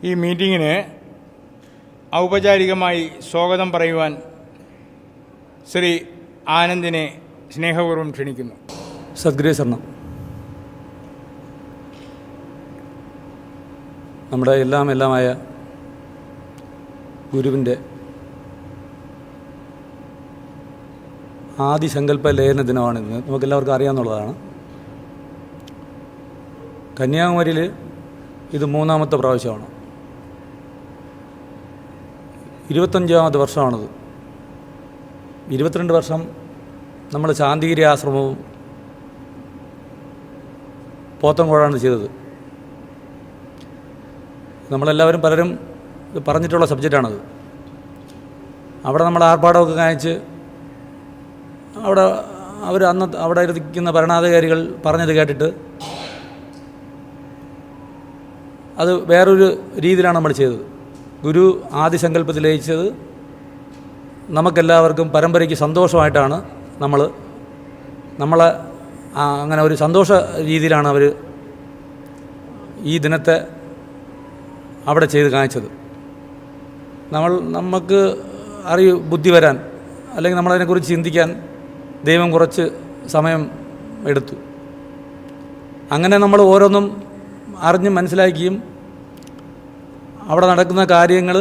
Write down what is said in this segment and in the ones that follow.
ഈ മീറ്റിങ്ങിന് ഔപചാരികമായി സ്വാഗതം പറയുവാൻ ശ്രീ ആനന്ദിനെ സ്നേഹപൂർവ്വം ക്ഷണിക്കുന്നു. സദ്ഗുരുശരണം. നമ്മുടെ എല്ലാമായ ഗുരുവിൻ്റെ ആദിസങ്കല്പ ലയന ദിനമാണിന്ന്. നമുക്കെല്ലാവർക്കും അറിയാവുന്നതാണ്. കന്യാകുമാരിയിൽ ഇത് 3ാമത്തെ പ്രാവശ്യമാണ്. 25ാമത്തെ വർഷമാണത്. 22 വർഷം നമ്മൾ ശാന്തിഗിരി ആശ്രമവും പോത്തൻകോടാണ് ചെയ്തത്. നമ്മളെല്ലാവരും പലരും പറഞ്ഞിട്ടുള്ള സബ്ജക്റ്റാണത്. അവിടെ നമ്മൾ ആർപ്പാടമൊക്കെ കാണിച്ച് അവിടെ ഇരിക്കുന്ന ഭരണാധികാരികൾ പറഞ്ഞത് കേട്ടിട്ട് അത് വേറൊരു രീതിയിലാണ് നമ്മൾ ചെയ്തത്. ഗുരു ആദിസങ്കല്പത്തിൽ ലയിച്ചത് നമുക്കെല്ലാവർക്കും പരമ്പരയ്ക്ക് സന്തോഷമായിട്ടാണ് നമ്മളെ അങ്ങനെ ഒരു സന്തോഷ രീതിയിലാണ് അവർ ഈ ദിനത്തെ അവിടെ ചെയ്ത് കാണിച്ചത്. നമുക്ക് ബുദ്ധി വരാൻ അല്ലെങ്കിൽ നമ്മളതിനെക്കുറിച്ച് ചിന്തിക്കാൻ ദൈവം കുറച്ച് സമയം എടുത്തു. അങ്ങനെ നമ്മൾ ഓരോന്നും അറിഞ്ഞും മനസ്സിലാക്കിയും അവിടെ നടക്കുന്ന കാര്യങ്ങൾ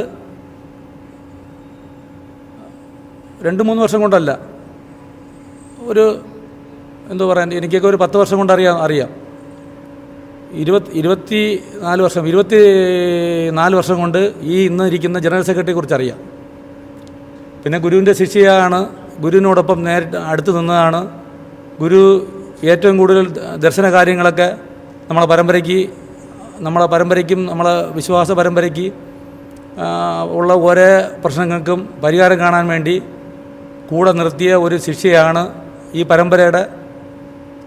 2-3 വർഷം കൊണ്ടല്ല, എനിക്കൊക്കെ ഒരു 10 വർഷം കൊണ്ട് അറിയാം. 24 വർഷം കൊണ്ട് ഇന്ന് ഇരിക്കുന്ന ജനറൽ സെക്രട്ടറിയെ കുറിച്ച് അറിയാം. പിന്നെ ഗുരുവിൻ്റെ ശിഷ്യയാണ്, ഗുരുവിനോടൊപ്പം നേരിട്ട് അടുത്ത് നിന്നതാണ്. ഗുരു ഏറ്റവും കൂടുതൽ ദർശന കാര്യങ്ങളൊക്കെ നമ്മളെ പരമ്പരയ്ക്കും നമ്മളെ വിശ്വാസ പരമ്പരയ്ക്ക് ഉള്ള ഓരോ പ്രശ്നങ്ങൾക്കും പരിഹാരം കാണാൻ വേണ്ടി കൂടെ നിർത്തിയ ഒരു ശിഷ്യയാണ്. ഈ പരമ്പരയുടെ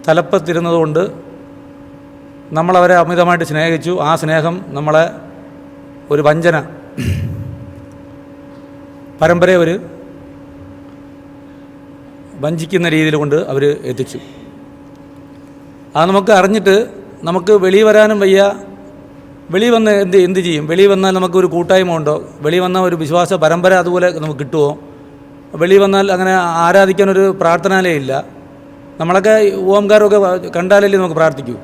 തലപ്പത്തിരുന്നതുകൊണ്ട് നമ്മളവരെ അമിതമായിട്ട് സ്നേഹിച്ചു. ആ സ്നേഹം നമ്മളെ ഒരു പരമ്പരയെ വഞ്ചിക്കുന്ന രീതിയിൽ കൊണ്ട് അവർ എത്തിച്ചു. അത് നമുക്ക് അറിഞ്ഞിട്ട് നമുക്ക് വെളിയിൽ വരാനും വയ്യ. വെളിയിൽ വന്ന് എന്ത് ചെയ്യും? വെളിയിൽ വന്നാൽ നമുക്കൊരു കൂട്ടായ്മ ഉണ്ടോ? വെളിയിൽ വന്നാൽ ഒരു വിശ്വാസ പരമ്പര അതുപോലെ നമുക്ക് കിട്ടുമോ? വെളിയിൽ വന്നാൽ അങ്ങനെ ആരാധിക്കാനൊരു പ്രാർത്ഥനാലയം ഇല്ല. നമ്മളൊക്കെ ഓംകാരമൊക്കെ കണ്ടാലല്ലേ നമുക്ക് പ്രാർത്ഥിക്കൂ.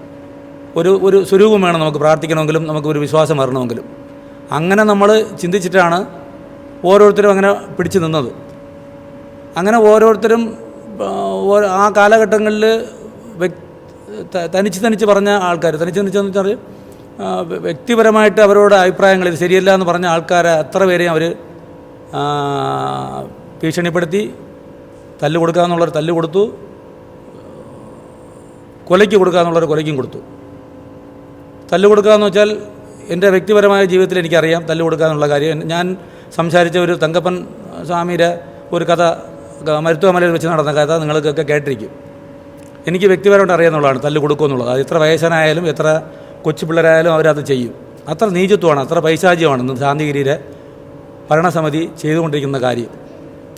ഒരു സ്വരൂപം വേണം നമുക്ക് പ്രാർത്ഥിക്കണമെങ്കിലും നമുക്കൊരു വിശ്വാസം വരണമെങ്കിലും. അങ്ങനെ നമ്മൾ ചിന്തിച്ചിട്ടാണ് ഓരോരുത്തരും അങ്ങനെ പിടിച്ചു നിന്നത്. അങ്ങനെ ഓരോരുത്തരും ആ കാലഘട്ടങ്ങളിൽ തനിച്ച് പറഞ്ഞ ആൾക്കാർ, തനിച്ചെന്ന് വെച്ചാൽ വ്യക്തിപരമായിട്ട് അവരോട് അഭിപ്രായങ്ങൾ ഇത് ശരിയല്ല എന്ന് പറഞ്ഞ ആൾക്കാരെ അത്ര പേരെയും അവർ ഭീഷണിപ്പെടുത്തി. തല്ല് കൊടുക്കാമെന്നുള്ളവർ തല്ല് കൊടുത്തു, കൊലയ്ക്ക് കൊടുക്കാമെന്നുള്ളവർ കൊലയ്ക്കും കൊടുത്തു. തല്ല് കൊടുക്കുകയെന്ന് വെച്ചാൽ എൻ്റെ വ്യക്തിപരമായ ജീവിതത്തിൽ എനിക്കറിയാം തല്ല് കൊടുക്കാമെന്നുള്ള കാര്യം. ഞാൻ സംസാരിച്ച ഒരു തങ്കപ്പൻ സ്വാമിയുടെ ഒരു കഥ, മരുത്തുവമലയിൽ വെച്ച് നടന്ന കഥ നിങ്ങൾക്കൊക്കെ കേട്ടിരിക്കും. എനിക്ക് വ്യക്തിപരമായിട്ട് അറിയാമെന്നുള്ളതാണ് തല്ല് കൊടുക്കുമെന്നുള്ളത്. അത് എത്ര വയസ്സനായാലും എത്ര കൊച്ചു പിള്ളേരായാലും അവരത് ചെയ്യും. അത്ര നീചത്വമാണ്, അത്ര പൈശാചികമാണ് ഇന്ന് ശാന്തിഗിരിയുടെ ഭരണസമിതി ചെയ്തുകൊണ്ടിരിക്കുന്ന കാര്യം.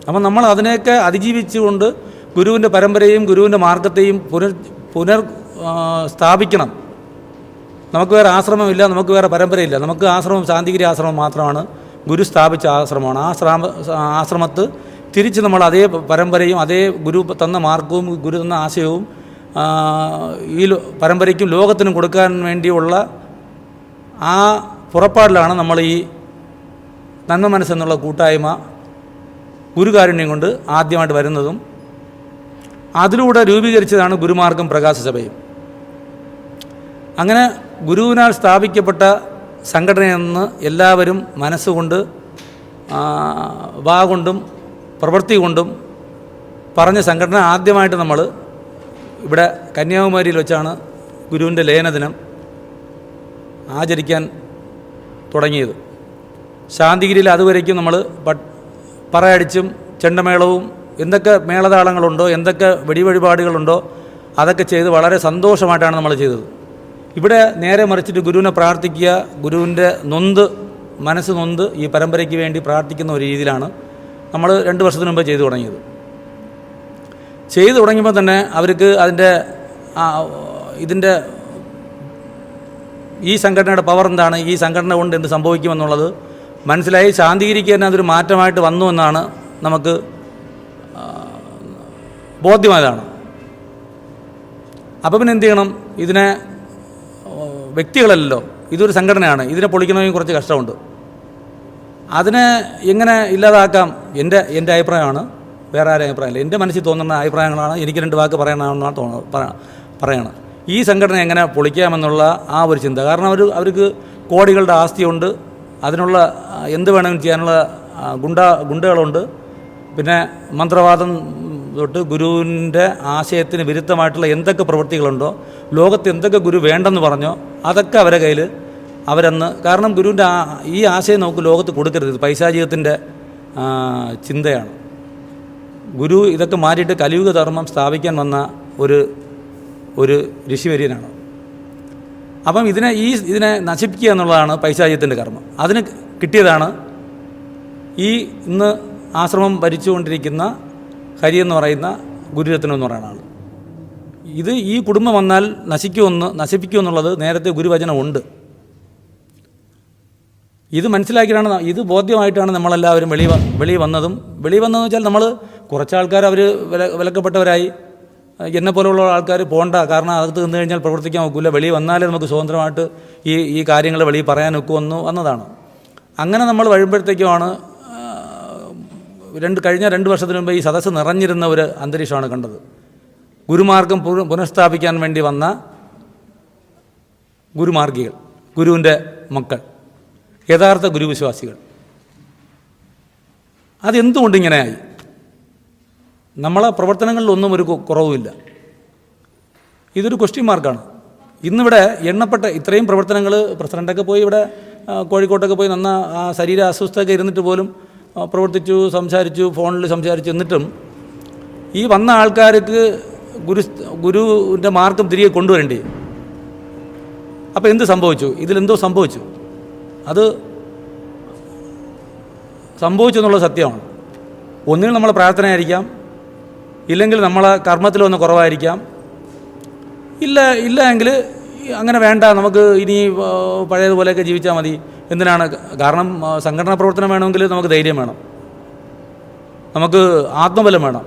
അപ്പം നമ്മൾ അതിനെയൊക്കെ അതിജീവിച്ചുകൊണ്ട് ഗുരുവിൻ്റെ പരമ്പരയും ഗുരുവിൻ്റെ മാർഗത്തെയും പുനർ സ്ഥാപിക്കണം. നമുക്ക് വേറെ ആശ്രമമില്ല, നമുക്ക് വേറെ പരമ്പരയില്ല. നമുക്ക് ആശ്രമം ശാന്തിഗിരി ആശ്രമം മാത്രമാണ്, ഗുരു സ്ഥാപിച്ച ആശ്രമമാണ്. ആശ്രമത്ത് തിരിച്ച് നമ്മൾ അതേ പരമ്പരയും അതേ ഗുരു തന്ന മാർഗവും ഗുരു തന്ന ആശയവും ഈ പരമ്പരയ്ക്കും ലോകത്തിനും കൊടുക്കാൻ വേണ്ടിയുള്ള ആ പുറപ്പാടിലാണ് നമ്മൾ ഈ നന്മ മനസ്സെന്നുള്ള കൂട്ടായ്മ ഗുരുകാരുണ്യം കൊണ്ട് ആദ്യമായിട്ട് വരുന്നതും അതിലൂടെ രൂപീകരിച്ചതാണ് ഗുരുമാർഗം പ്രകാശസഭയും. അങ്ങനെ ഗുരുവിനാൽ സ്ഥാപിക്കപ്പെട്ട സംഘടനയെന്ന് എല്ലാവരും മനസ്സുകൊണ്ട് വാഗൊണ്ടും പ്രവൃത്തി കൊണ്ടും പറഞ്ഞ സംഘടന ആദ്യമായിട്ട് നമ്മൾ ഇവിടെ കന്യാകുമാരിയിൽ വെച്ചാണ് ഗുരുവിൻ്റെ ലയനദിനം ആചരിക്കാൻ തുടങ്ങിയത്. ശാന്തിഗിരിയിൽ അതുവരയ്ക്കും നമ്മൾ പറയടിച്ചും ചെണ്ടമേളവും എന്തൊക്കെ മേളതാളങ്ങളുണ്ടോ, എന്തൊക്കെ വെടിവഴിപാടുകളുണ്ടോ അതൊക്കെ ചെയ്ത് വളരെ സന്തോഷമായിട്ടാണ് നമ്മൾ ചെയ്തത്. ഇവിടെ നേരെ മറിച്ചിട്ട് ഗുരുവിനെ പ്രാർത്ഥിക്കുക, ഗുരുവിൻ്റെ മനസ്സ് നൊന്ത് ഈ പരമ്പരയ്ക്ക് വേണ്ടി പ്രാർത്ഥിക്കുന്ന ഒരു രീതിയിലാണ് നമ്മൾ 2 വർഷത്തിന് മുമ്പ് ചെയ്തു തുടങ്ങിയത്. ചെയ്തു തുടങ്ങിയപ്പോൾ തന്നെ അവർക്ക് ഇതിൻ്റെ ഈ സംഘടനയുടെ പവർ എന്താണ്, ഈ സംഘടന കൊണ്ട് എന്ത് സംഭവിക്കുമെന്നുള്ളത് മനസ്സിലായി. ശാന്തിഗിരിക്ക് തന്നെ അതൊരു മാറ്റമായിട്ട് വന്നു എന്നാണ് നമുക്ക് ബോധ്യമായതാണ്. അപ്പം പിന്നെ എന്ത് ചെയ്യണം? ഇതിനെ വ്യക്തികളല്ലല്ലോ, ഇതൊരു സംഘടനയാണ്. ഇതിനെ പൊളിക്കണമെങ്കിൽ കുറച്ച് കഷ്ടമുണ്ട്. അതിനെ എങ്ങനെ ഇല്ലാതാക്കാം? എൻ്റെ അഭിപ്രായമാണ്, വേറെ ആരും അഭിപ്രായമില്ല. എൻ്റെ മനസ്സിൽ തോന്നുന്ന അഭിപ്രായങ്ങളാണ്. എനിക്ക് 2 വാക്ക് പറയണമെന്നാണ് പറയണം. ഈ സംഘടന എങ്ങനെ പൊളിക്കാമെന്നുള്ള ആ ഒരു ചിന്ത. കാരണം അവർക്ക് കോടികളുടെ ആസ്തിയുണ്ട്, അതിനുള്ള എന്ത് വേണമെങ്കിലും ചെയ്യാനുള്ള ഗുണ്ടകളുണ്ട്. പിന്നെ മന്ത്രവാദം തൊട്ട് ഗുരുവിൻ്റെ ആശയത്തിന് വിരുദ്ധമായിട്ടുള്ള എന്തൊക്കെ പ്രവൃത്തികളുണ്ടോ, ലോകത്ത് എന്തൊക്കെ ഗുരു വേണ്ടെന്ന് പറഞ്ഞോ അതൊക്കെ അവരുടെ കയ്യിൽ അവരന്ന്. കാരണം ഗുരുവിൻ്റെ ഈ ആശയം നമുക്ക് ലോകത്ത് കൊടുക്കരുത്. പൈശാചികത്തിൻ്റെ ചിന്തയാണ്. ഗുരു ഇതൊക്കെ മാറ്റിയിട്ട് കലിയുഗ ധർമ്മം സ്ഥാപിക്കാൻ വന്ന ഒരു ഋഷിവര്യനാണ്. അപ്പം ഇതിനെ നശിപ്പിക്കുക എന്നുള്ളതാണ് പൈശാചികത്തിൻ്റെ കർമ്മം. അതിന് കിട്ടിയതാണ് ഇന്ന് ആശ്രമം ഭരിച്ചുകൊണ്ടിരിക്കുന്ന ഹരി എന്ന് പറയുന്ന ഗുരുരത്നം എന്ന് പറയുന്ന ആൾ. ഈ കുടുംബം വന്നാൽ നശിപ്പിക്കുമെന്നുള്ളത് നേരത്തെ ഗുരുവചനമുണ്ട്. ഇത് മനസ്സിലാക്കിയാണ്, ഇത് ബോധ്യമായിട്ടാണ് നമ്മളെല്ലാവരും വെളിയിൽ വന്നതും. വെളിയിൽ വന്നതെന്ന് വെച്ചാൽ നമ്മൾ കുറച്ചാൾക്കാർ അവർ വിലക്കപ്പെട്ടവരായി, എന്നെപ്പോലുള്ള ആൾക്കാർ പോകണ്ട, കാരണം അകത്ത് നിന്ന് കഴിഞ്ഞാൽ പ്രവർത്തിക്കാൻ ഒക്കില്ല, വെളിയിൽ വന്നാലേ നമുക്ക് സ്വതന്ത്രമായിട്ട് ഈ കാര്യങ്ങൾ വെളിയിൽ പറയാൻ ഒക്കുമെന്ന് വന്നതാണ്. അങ്ങനെ നമ്മൾ വരുമ്പോഴത്തേക്കുമാണ് കഴിഞ്ഞ 2 വർഷത്തിന് മുമ്പ് ഈ സദസ്സ് നിറഞ്ഞിരുന്ന ഒരു അന്തരീക്ഷമാണ് കണ്ടത്. ഗുരുമാർഗം പുനഃസ്ഥാപിക്കാൻ വേണ്ടി വന്ന ഗുരുമാർഗികൾ, ഗുരുവിൻ്റെ മക്കൾ, യഥാർത്ഥ ഗുരുവിശ്വാസികൾ. അതെന്തുകൊണ്ടിങ്ങനെയായി? നമ്മളെ പ്രവർത്തനങ്ങളിലൊന്നും ഒരു കുറവുമില്ല. ഇതൊരു ക്വസ്റ്റ്യൻ മാർക്കാണ്. ഇന്നിവിടെ എണ്ണപ്പെട്ട ഇത്രയും പ്രവർത്തനങ്ങൾ, പ്രസിഡൻ്റൊക്കെ പോയി ഇവിടെ കോഴിക്കോട്ടൊക്കെ പോയി ശരീര അസ്വസ്ഥതയൊക്കെ ഇരുന്നിട്ട് പോലും പ്രവർത്തിച്ചു, സംസാരിച്ചു, ഫോണിൽ സംസാരിച്ചു. എന്നിട്ടും ഈ വന്ന ആൾക്കാർക്ക് ഗുരുവിൻ്റെ മാർഗം തിരികെ കൊണ്ടുവരണ്ടേ? അപ്പോൾ എന്ത് സംഭവിച്ചു? ഇതിലെന്തോ സംഭവിച്ചു. അത് സംഭവിച്ചു എന്നുള്ളത് സത്യമാണ്. ഒന്നുകിൽ നമ്മളെ പ്രാർത്ഥനയായിരിക്കാം, ഇല്ലെങ്കിൽ നമ്മളെ കർമ്മത്തിലൊന്ന് കുറവായിരിക്കാം. ഇല്ല എങ്കിൽ അങ്ങനെ വേണ്ട, നമുക്ക് ഇനി പഴയതുപോലെയൊക്കെ ജീവിച്ചാൽ മതി. എന്തിനാണ്? കാരണം സംഘടനാ പ്രവർത്തനം വേണമെങ്കിൽ നമുക്ക് ധൈര്യം വേണം, നമുക്ക് ആത്മബലം വേണം,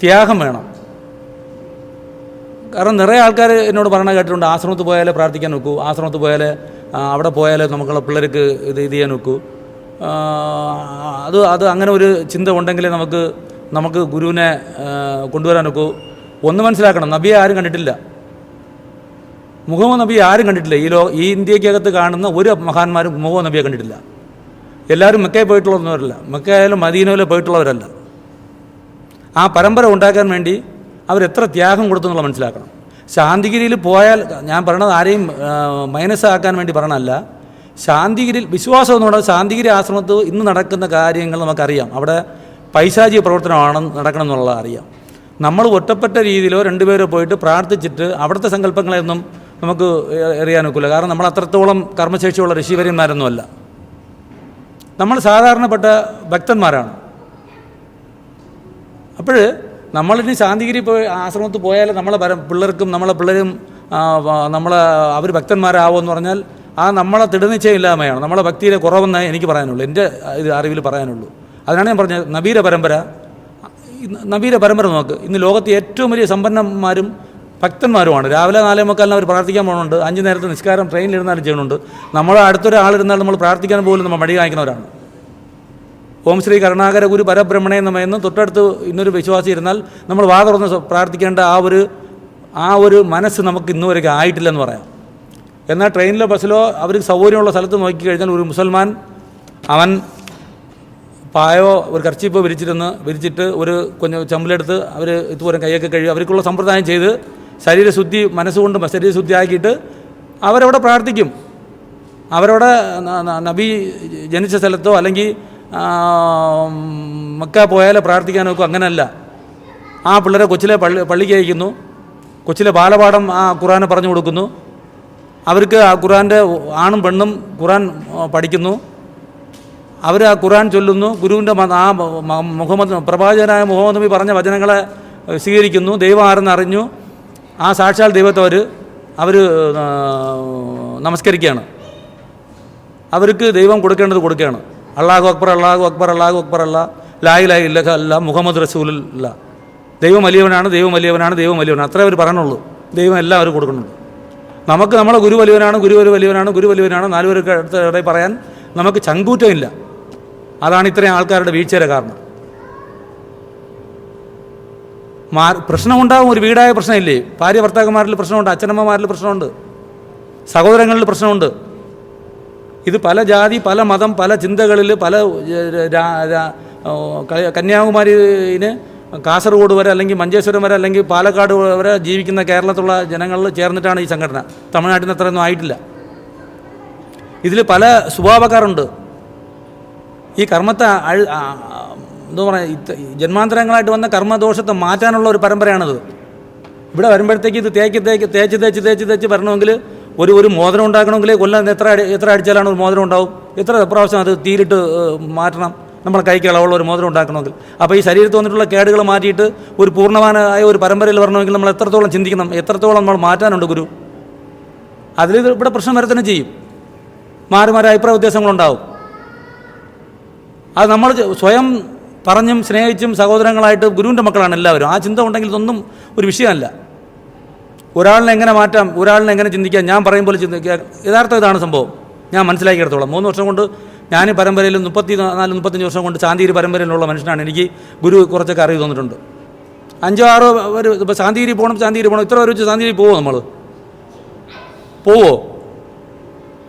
ത്യാഗം വേണം. കാരണം നിറയെ ആൾക്കാർ എന്നോട് പറഞ്ഞ കേട്ടിട്ടുണ്ട്, ആശ്രമത്തിൽ പോയാലേ പ്രാർത്ഥിക്കാൻ നോക്കൂ, ആശ്രമത്തിൽ പോയാലേ അവിടെ പോയാലേ നമുക്കുള്ള പിള്ളേർക്ക് ഇത് ചെയ്യാൻ നോക്കൂ. അത് അങ്ങനെ ഒരു ചിന്ത ഉണ്ടെങ്കിലേ നമുക്ക് ഗുരുവിനെ കൊണ്ടുവരാൻ നോക്കൂ. ഒന്ന് മനസ്സിലാക്കണം, നബിയെ ആരും കണ്ടിട്ടില്ല, മുഹമ്മദ് നബിയെ ആരും കണ്ടിട്ടില്ല. ഈ ഇന്ത്യക്കകത്ത് കാണുന്ന ഒരു മഹാന്മാരും മുഹമ്മദ് നബിയെ കണ്ടിട്ടില്ല. എല്ലാവരും മെക്കയിൽ പോയിട്ടുള്ളവരല്ല, മെക്കയിലും മദീനയിലും പോയിട്ടുള്ളവരല്ല. ആ പരമ്പര ഉണ്ടാക്കാൻ വേണ്ടി അവരെത്ര ത്യാഗം കൊടുത്തു എന്നുള്ള മനസ്സിലാക്കണം. ശാന്തിഗിരിയിൽ പോയാൽ, ഞാൻ പറയണത് ആരെയും മൈനസ് ആക്കാൻ വേണ്ടി പറയണമല്ല, ശാന്തിഗിരിയിൽ വിശ്വാസം എന്ന് പറയുന്നത് ശാന്തിഗിരി ആശ്രമത്തിൽ ഇന്ന് നടക്കുന്ന കാര്യങ്ങൾ നമുക്കറിയാം. അവിടെ പൈശാചിക പ്രവർത്തനമാണ് നടക്കണം എന്നുള്ളത് അറിയാം. നമ്മൾ ഒറ്റപ്പെട്ട രീതിയിലോ 2 പേരോ പോയിട്ട് പ്രാർത്ഥിച്ചിട്ട് അവിടുത്തെ സങ്കല്പങ്ങളെയൊന്നും നമുക്ക് എറിയാൻ ഒക്കില്ല. കാരണം നമ്മൾ അത്രത്തോളം കർമ്മശേഷിയുള്ള ഋഷിവര്യന്മാരൊന്നുമല്ല. നമ്മൾ സാധാരണപ്പെട്ട ഭക്തന്മാരാണ്. അപ്പോൾ നമ്മളിനി ശാന്തിഗിരി ആശ്രമത്തിൽ പോയാൽ പിള്ളേരും അവർ ഭക്തന്മാരാവുമെന്ന് പറഞ്ഞാൽ നമ്മളെ തിടനിശ്ചയമില്ലായ്മയാണ്, നമ്മളെ ഭക്തിയിലെ കുറവെന്ന് എനിക്ക് പറയാനുള്ളൂ, എൻ്റെ അറിവിൽ പറയാനുള്ളൂ. അതിനാണ് ഞാൻ പറഞ്ഞത്, നബീര പരമ്പര നോക്ക്. ഇന്ന് ലോകത്തെ ഏറ്റവും വലിയ സമ്പന്നന്മാരും ഭക്തന്മാരുമാണ്. രാവിലെ 4:45 അവർ പ്രാർത്ഥിക്കാൻ പോകുന്നുണ്ട്, 5 നേരത്തെ നിസ്കാരം ട്രെയിനിലിരുന്നാലും ചെയ്യുന്നുണ്ട്. നമ്മളെ അടുത്തൊരാളിരുന്നാൽ നമ്മൾ പ്രാർത്ഥിക്കാൻ പോലും നമ്മൾ മടി കാണിക്കുന്നവരാണ്. ഓം ശ്രീ കരുണാകര ഗുരു പരബ്രഹ്മണേ എന്ന് തൊട്ടടുത്ത് ഇന്നൊരു വിശ്വാസി ഇരുന്നാൽ നമ്മൾ വാ തുറന്ന് പ്രാർത്ഥിക്കേണ്ട ആ ഒരു മനസ്സ് നമുക്ക് ഇന്നുവരെയൊക്കെ ആയിട്ടില്ലെന്ന് പറയാം. എന്നാൽ ട്രെയിനിലോ ബസ്സിലോ അവർക്ക് സൗകര്യമുള്ള സ്ഥലത്ത് നോക്കിക്കഴിഞ്ഞാൽ ഒരു മുസൽമാൻ അവൻ പായോ ഒരു കർച്ചീപ്പോ വിരിച്ചിട്ട് ഒരു ചമ്പിലെടുത്ത് അവർ ഇതുപോലെ കൈയൊക്കെ കഴുകി അവർക്കുള്ള സമ്പ്രദായം ചെയ്ത് ശരീരശുദ്ധി മനസ്സുകൊണ്ട് ശരീരശുദ്ധി ആക്കിയിട്ട് അവരവിടെ പ്രാർത്ഥിക്കും. അവരവിടെ നബി ജനിച്ച സ്ഥലത്തോ അല്ലെങ്കിൽ മക്ക പോയാലോ പ്രാർത്ഥിക്കാൻ നോക്കും. അങ്ങനെയല്ല. ആ പിള്ളേരെ കൊച്ചിലെ പള്ളിക്ക് അയക്കുന്നു, കൊച്ചിലെ ബാലപാഠം ആ ഖുർആനെ പറഞ്ഞു കൊടുക്കുന്നു. അവർക്ക് ആ ഖുർആൻ്റെ ആണും പെണ്ണും ഖുർആൻ പഠിക്കുന്നു. അവർ ആ ഖുർആൻ ചൊല്ലുന്നു. ഗുരുവിൻ്റെ പ്രവാചകനായ മുഹമ്മദ് നബി പറഞ്ഞ വചനങ്ങളെ സ്വീകരിക്കുന്നു. ദൈവം ആരെന്ന് അറിഞ്ഞു. ആ സാക്ഷാൽ ദൈവത്തെ അവർ അവർ നമസ്കരിക്കുകയാണ്. അവർക്ക് ദൈവം കൊടുക്കേണ്ടത് കൊടുക്കുകയാണ്. അല്ലാഹു അക്ബർ അല്ലാഹു അക്ബർ അല്ലാഹു അക്ബർ അല്ല, ലാ ഇലാഹ ഇല്ലല്ലാഹ് മുഹമ്മദ് റസൂലുല്ല. ദൈവം വലിയവനാണ്, ദൈവം വലിയവനാണ്, ദൈവം വലിയവനാണ്, അത്രേ അവർ പറയണുള്ളൂ. ദൈവം എല്ലാവരും കൊടുക്കുന്നുണ്ട്. നമുക്ക് നമ്മളെ ഗുരു വലിയവനാണ്, ഗുരു വലിയവനാണ്, ഗുരു വലിയവനാണ്, നാലുപേർക്ക് അടുത്ത പറയാൻ നമുക്ക് ചങ്കൂറ്റമില്ല. അതാണ് ഇത്രയും ആൾക്കാരുടെ വീഴ്ചയുടെ കാരണം. പ്രശ്നമുണ്ടാകും, ഒരു വീടായ പ്രശ്നമില്ലേ? ഭാര്യ ഭർത്താക്കന്മാരിൽ പ്രശ്നമുണ്ട്, അച്ഛനമ്മമാരിൽ പ്രശ്നമുണ്ട്, സഹോദരങ്ങളിൽ പ്രശ്നമുണ്ട്. ഇത് പല ജാതി, പല മതം, പല ചിന്തകളിൽ, പല കന്യാകുമാരിന് കാസർഗോഡ് വരെ, അല്ലെങ്കിൽ മഞ്ചേശ്വരം വരെ, അല്ലെങ്കിൽ പാലക്കാട് വരെ ജീവിക്കുന്ന കേരളത്തിലുള്ള ജനങ്ങളിൽ ചേർന്നിട്ടാണ് ഈ സംഘടന. തമിഴ്നാട്ടിൽ നിന്ന് അത്രയൊന്നും ആയിട്ടില്ല. ഇതിൽ പല സ്വഭാവക്കാരുണ്ട്. ഈ കർമ്മത്തെ എന്താ പറയുക, ജന്മാന്തരങ്ങളായിട്ട് വന്ന കർമ്മദോഷത്തെ മാറ്റാനുള്ള ഒരു പരമ്പരയാണിത്. ഇവിടെ വരുമ്പോഴത്തേക്ക് ഇത് തേച്ച് വരണമെങ്കിൽ ഒരു മോതിരം ഉണ്ടാക്കണമെങ്കിൽ കൊല്ലം എത്ര അടിച്ചാലാണ് ഒരു മോതിരം ഉണ്ടാവും? എത്ര പ്രാവശ്യം അത് തീരിട്ട് മാറ്റണം നമ്മളെ കൈക്ക് ഇളവുള്ള ഒരു മോതിരം ഉണ്ടാക്കണമെങ്കിൽ? അപ്പോൾ ഈ ശരീരത്തിൽ വന്നിട്ടുള്ള കേടുകൾ മാറ്റിയിട്ട് ഒരു പൂർണ്ണമാനായ ഒരു പരമ്പരയിൽ വരണമെങ്കിൽ നമ്മൾ എത്രത്തോളം ചിന്തിക്കണം, എത്രത്തോളം നമ്മൾ മാറ്റാനുണ്ട് ഗുരു. അതിൽ ഇവിടെ പ്രശ്നം വരെ തന്നെ ചെയ്യും. മാറി അഭിപ്രായ വ്യത്യാസങ്ങളുണ്ടാവും. അത് നമ്മൾ സ്വയം പറഞ്ഞും സ്നേഹിച്ചും സഹോദരങ്ങളായിട്ട് ഗുരുവിൻ്റെ മക്കളാണ് എല്ലാവരും. ആ ചിന്ത ഉണ്ടെങ്കിൽ ഇതൊന്നും ഒരു വിഷയമല്ല. ഒരാളിനെ എങ്ങനെ മാറ്റാം, ഒരാളിനെ എങ്ങനെ ചിന്തിക്കാം, ഞാൻ പറയും പോലെ ചിന്തിക്കുക. യഥാർത്ഥം ഇതാണ് സംഭവം. ഞാൻ മനസ്സിലാക്കിയെടുത്തോളം 3 വർഷം കൊണ്ട് ഞാൻ ഈ പരമ്പരയിൽ 34-35 വർഷം കൊണ്ട് ശാന്തിഗിരി പരമ്പരയിലുള്ള മനുഷ്യനാണ്. എനിക്ക് ഗുരു കുറച്ചൊക്കെ അറിവ് തോന്നിയിട്ടുണ്ട്. 5-6 ഒരു ഇപ്പോൾ ശാന്തിഗിരി പോകണം ഇത്ര വെച്ച് ശാന്തിഗിരി പോവോ? നമ്മൾ പോവോ?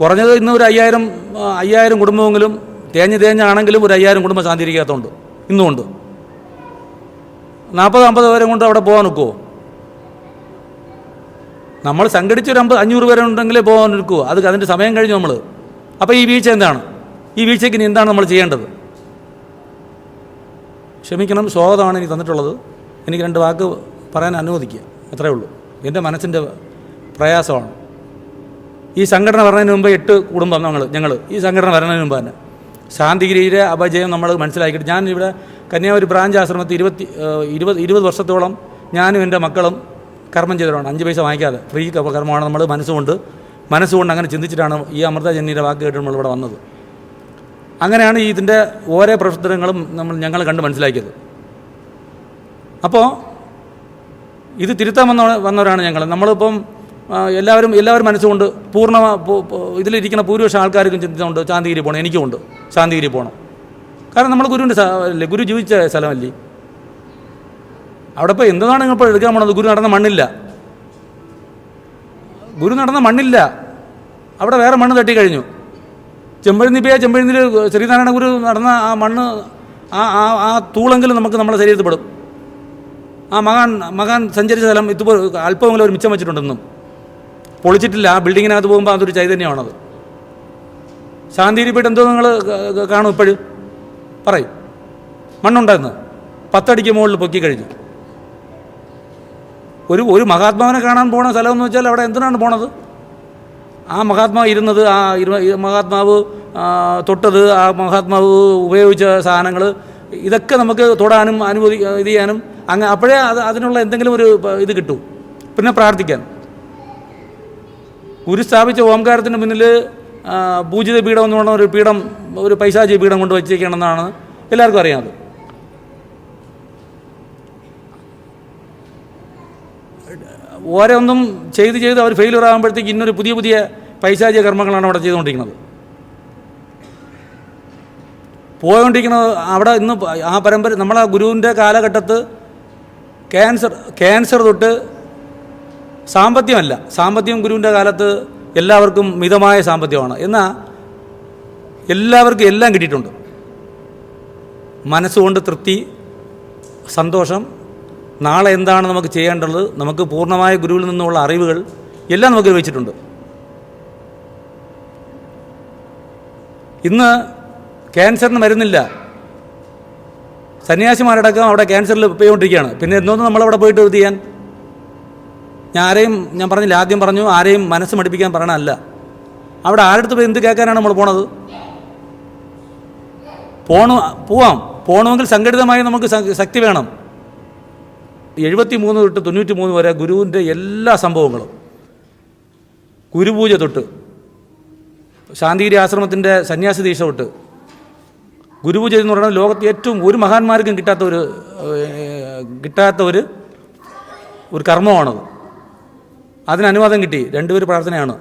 കുറഞ്ഞത് ഇന്ന് ഒരു 5000 കുടുംബമെങ്കിലും തേഞ്ഞാണെങ്കിലും ഒരു 5000 കുടുംബം ശാന്തിഗിരിക്കകത്തുണ്ട് ഇന്നുമുണ്ട്. 40-50 പേരെ കൊണ്ട് അവിടെ പോകാൻ നിൽക്കുമോ? നമ്മൾ സംഘടിച്ചൊരു 500 പേരെ ഉണ്ടെങ്കിലേ പോകാൻ നിൽക്കുമോ? അതിൻ്റെ സമയം കഴിഞ്ഞു നമ്മൾ. അപ്പോൾ ഈ വീഴ്ച എന്താണ്? ഈ വീഴ്ചയ്ക്ക് ഇനി എന്താണ് നമ്മൾ ചെയ്യേണ്ടത്? ക്ഷമിക്കണം, സ്വാഗതമാണ് എനിക്ക് തന്നിട്ടുള്ളത്. എനിക്ക് 2 വാക്ക് പറയാൻ അനുവദിക്കുക, അത്രയേ ഉള്ളൂ. എൻ്റെ മനസ്സിൻ്റെ പ്രയാസമാണ്. ഈ സംഘടന വരുന്നതിന് മുമ്പ് 8 കുടുംബം ഞങ്ങൾ ഈ സംഘടന വരുന്നതിന് മുമ്പ് തന്നെ ശാന്തിഗിരിയിലെ അപജയം നമ്മൾ മനസ്സിലാക്കിയിട്ട്, ഞാൻ ഇവിടെ കന്യാകുമാരി ബ്രാഞ്ച് ആശ്രമത്തിൽ 20 വർഷത്തോളം ഞാനും എൻ്റെ മക്കളും കർമ്മം ചെയ്തിട്ടാണ്. 5 പൈസ വാങ്ങിക്കാതെ ഫ്രീ കർമ്മമാണ്. നമ്മൾ മനസ്സുകൊണ്ട് അങ്ങനെ ചിന്തിച്ചിട്ടാണ് ഈ അമൃതജന്യയുടെ വാക്ക് കേട്ട് നമ്മൾ ഇവിടെ വന്നത്. അങ്ങനെയാണ് ഇതിൻ്റെ ഓരോ പ്രവർത്തനങ്ങളും ഞങ്ങൾ കണ്ട് മനസ്സിലാക്കിയത്. അപ്പോൾ ഇത് തിരുത്താൻ വന്നവരാണ് ഞങ്ങൾ. നമ്മളിപ്പം എല്ലാവരും മനസ്സുകൊണ്ട് ഇതിലിരിക്കുന്ന ഭൂരിപക്ഷം ആൾക്കാർക്കും ചിന്തിച്ചുകൊണ്ട് ശാന്തിഗിരി പോകണം. എനിക്കുമുണ്ട് ശാന്തിഗിരി പോകണം. കാരണം നമ്മൾ അല്ലേ, ഗുരു ജീവിച്ച സ്ഥലമല്ലേ. അവിടെ ഇപ്പോൾ എന്താണ് നിങ്ങളിപ്പോൾ എടുക്കാൻ പോണത്? ഗുരു നടന്ന മണ്ണില്ല. അവിടെ വേറെ മണ്ണ് തട്ടിക്കഴിഞ്ഞു. ചെമ്പഴുന്നിൽ ശ്രീനാരായണ ഗുരു നടന്ന ആ മണ്ണ്, ആ തൂളെങ്കിലും നമുക്ക് നമ്മുടെ ശരീരത്തിൽ പെടും. ആ മകാൻ സഞ്ചരിച്ച സ്ഥലം ഇപ്പോൾ അല്പമെങ്കിലും ഒരു മിച്ചം വെച്ചിട്ടുണ്ടെന്നും പൊളിച്ചിട്ടില്ല. ആ ബിൽഡിങ്ങിനകത്ത് പോകുമ്പോൾ അതൊരു ചൈതന്യമാണത്. ശാന്തിഗിരി പോയിട്ട് എന്തോ നിങ്ങൾ കാണും ഇപ്പോഴും പറയും. മണ്ണുണ്ടായിരുന്നു 10 അടിക്ക് മുകളിൽ പൊക്കി കഴിഞ്ഞു. ഒരു മഹാത്മാവിനെ കാണാൻ പോണ സ്ഥലമെന്ന് വെച്ചാൽ അവിടെ എന്തിനാണ് പോണത്? ആ മഹാത്മാവ് ഇരുന്നത്, മഹാത്മാവ് തൊട്ടത്, ആ മഹാത്മാവ് ഉപയോഗിച്ച സാധനങ്ങൾ, ഇതൊക്കെ നമുക്ക് തൊടാനും ഇത് ചെയ്യാനും അപ്പോഴേ അതിനുള്ള എന്തെങ്കിലും ഒരു ഇത് കിട്ടൂ. പിന്നെ പ്രാർത്ഥിക്കാൻ ഗുരു സ്ഥാപിച്ച ഓംകാരത്തിന് മുന്നിൽ പൂജിത പീഠം എന്ന് പറഞ്ഞ ഒരു പൈശാചിക പീഠം കൊണ്ട് വെച്ചേക്കണമെന്നാണ് എല്ലാവർക്കും അറിയാമത്. ഓരോന്നും ചെയ്ത് അവർ ഫെയിലിയർ ആകുമ്പോഴത്തേക്ക് ഇന്നൊരു പുതിയ പൈശാചിക കർമ്മങ്ങളാണ് അവിടെ ചെയ്തുകൊണ്ടിരിക്കുന്നത്. അവിടെ ഇന്ന് ആ പരമ്പര നമ്മളെ ഗുരുവിൻ്റെ കാലഘട്ടത്ത് ക്യാൻസർ തൊട്ട് സാമ്പത്തികം ഗുരുവിൻ്റെ കാലത്ത് എല്ലാവർക്കും മിതമായ സാമ്പത്തികമാണ്. എന്നാൽ എല്ലാവർക്കും എല്ലാം കിട്ടിയിട്ടുണ്ട്. മനസ്സുകൊണ്ട് തൃപ്തി, സന്തോഷം, നാളെ എന്താണ് നമുക്ക് ചെയ്യേണ്ടത്, നമുക്ക് പൂർണ്ണമായ ഗുരുവിൽ നിന്നുള്ള അറിവുകൾ എല്ലാം നമുക്ക് വെച്ചിട്ടുണ്ട്. ഇന്ന് ക്യാൻസറിന് മരുന്നില്ല. സന്യാസിമാരടക്കം അവിടെ ക്യാൻസറിൽ പോയിക്കൊണ്ടിരിക്കുകയാണ്. പിന്നെ എന്തോന്നും നമ്മളവിടെ പോയിട്ട് ഇത് ചെയ്യാൻ? ഞാൻ പറഞ്ഞില്ല, ആദ്യം പറഞ്ഞു ആരെയും മനസ്സ് മടിപ്പിക്കാൻ പറയണമല്ല. അവിടെ ആരുടെ പോയി എന്ത് കേൾക്കാനാണ് നമ്മൾ പോണത്? പോകണമെങ്കിൽ സംഘടിതമായി നമുക്ക് ശക്തി വേണം. 73 തൊട്ട് 93 വരെ ഗുരുവിൻ്റെ എല്ലാ സംഭവങ്ങളും ഗുരുപൂജ തൊട്ട് ശാന്തിഗിരി ആശ്രമത്തിൻ്റെ സന്യാസി ദീക്ഷ തൊട്ട് ഗുരുപൂജ എന്ന് പറയുന്നത് ലോകത്ത് ഏറ്റവും ഒരു മഹാന്മാർക്കും കിട്ടാത്ത ഒരു കർമ്മമാണത്. അതിന് അനുവാദം കിട്ടി. 2 പേര് പ്രാർത്ഥനയാണ്.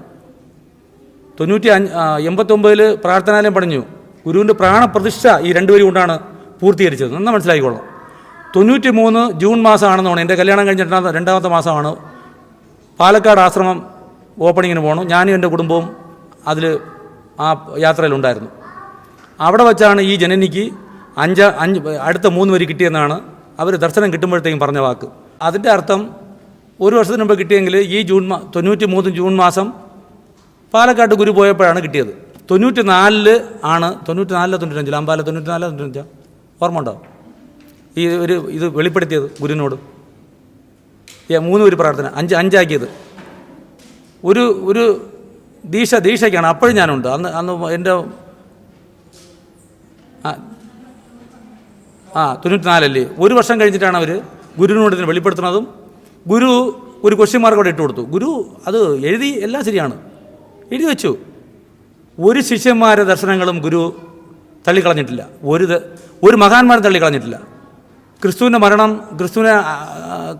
89 പ്രാർത്ഥനാലയം പണിഞ്ഞു. ഗുരുവിൻ്റെ പ്രാണപ്രതിഷ്ഠ ഈ 2 പേരും കൊണ്ടാണ് പൂർത്തീകരിച്ചത്. നന്നാ മനസ്സിലാക്കിക്കോളാം. 93 ജൂൺ മാസമാണെന്ന് തോന്നുന്നു. എൻ്റെ കല്യാണം കഴിഞ്ഞിട്ട് 2ാമത്തെ മാസമാണ്. പാലക്കാട് ആശ്രമം ഓപ്പണിങ്ങിന് പോകണം. ഞാനും എൻ്റെ കുടുംബവും അതിൽ ആ യാത്രയിലുണ്ടായിരുന്നു. അവിടെ വച്ചാണ് ഈ ജനനിക്ക് അടുത്ത 3 പേര് കിട്ടിയെന്നാണ് അവർ ദർശനം കിട്ടുമ്പോഴത്തേക്കും പറഞ്ഞ വാക്ക്. അതിൻ്റെ അർത്ഥം 1 വർഷത്തിന് മുമ്പ് കിട്ടിയെങ്കിൽ ഈ 93 ജൂൺ മാസം പാലക്കാട് ഗുരു പോയപ്പോഴാണ് കിട്ടിയത്. 94 ആണ് 95 അമ്പാല 95 ഓർമ്മ ഉണ്ടാവും ഇത് വെളിപ്പെടുത്തിയത് ഗുരുവിനോട്. 3 പേര് പ്രാർത്ഥന 5 ഒരു ദീക്ഷയ്ക്കാണ്. അപ്പോഴും ഞാനുണ്ട്. അന്ന് എൻ്റെ 94 1 വർഷം കഴിഞ്ഞിട്ടാണ് അവർ ഗുരുവിനോട് ഇതിന് വെളിപ്പെടുത്തുന്നതും. ഗുരു ഒരു ക്വസ്റ്റ്യൻ മാർക്ക് അവിടെ ഇട്ട് കൊടുത്തു. ഗുരു അത് എഴുതി, എല്ലാം ശരിയാണ്, എഴുതി വെച്ചു. ഒരു ശിഷ്യന്മാരുടെ ദർശനങ്ങളും ഗുരു തള്ളിക്കളഞ്ഞിട്ടില്ല. ഒരു മഹാന്മാരും തള്ളിക്കളഞ്ഞിട്ടില്ല. ക്രിസ്തുവിൻ്റെ മരണം ക്രിസ്തുവിനെ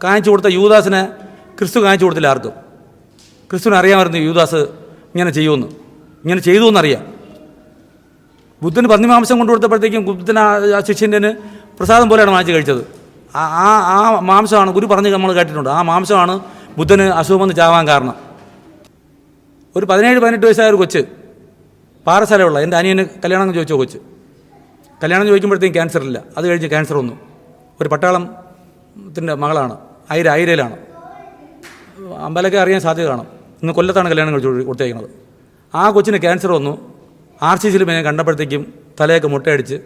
കാണിച്ചു കൊടുത്ത യൂദാസിനെ ക്രിസ്തു കാണിച്ചു കൊടുത്തില്ല ആർക്കും. ക്രിസ്തുവിനെ അറിയാമായിരുന്നു യൂദാസ് ഇങ്ങനെ ചെയ്യുമെന്ന്, ഇങ്ങനെ ചെയ്തു എന്നറിയാം. ബുദ്ധന് പന്നിമാംസം കൊണ്ടു കൊടുത്തപ്പോഴത്തേക്കും ബുദ്ധന് ആ ശിഷ്യൻ്റെ പ്രസാദം പോലെയാണ് വാങ്ങിച്ച് കഴിച്ചത്. ആ മാംസമാണ് ഗുരു പറഞ്ഞ് നമ്മൾ കേട്ടിട്ടുണ്ട്. ആ മാംസമാണ് ബുദ്ധന് അസുഖം വന്ന് ചാവാൻ കാരണം. ഒരു 17-18 വയസ്സായ ഒരു കൊച്ച്, പാറശാലയുള്ള എൻ്റെ അനിയന് കല്യാണം ചോദിച്ചോ കൊച്ച്. കല്യാണം ചോദിക്കുമ്പോഴത്തേക്കും ക്യാൻസർ ഇല്ല. അത് കഴിഞ്ഞ് ക്യാൻസർ വന്നു. ഒരു പട്ടാളത്തിൻ്റെ മകളാണ്. ഐരയിലാണ്. അമ്പലമൊക്കെ അറിയാൻ സാധ്യത കാണും. ഇന്ന് കൊല്ലത്താണ് കല്യാണം കഴിച്ച് കൊടുത്തേക്കുന്നത്. ആ കൊച്ചിന് ക്യാൻസർ വന്നു. RCCയിൽ ഞാൻ കണ്ടപ്പോഴത്തേക്കും തലയൊക്കെ മുട്ടയടിച്ച്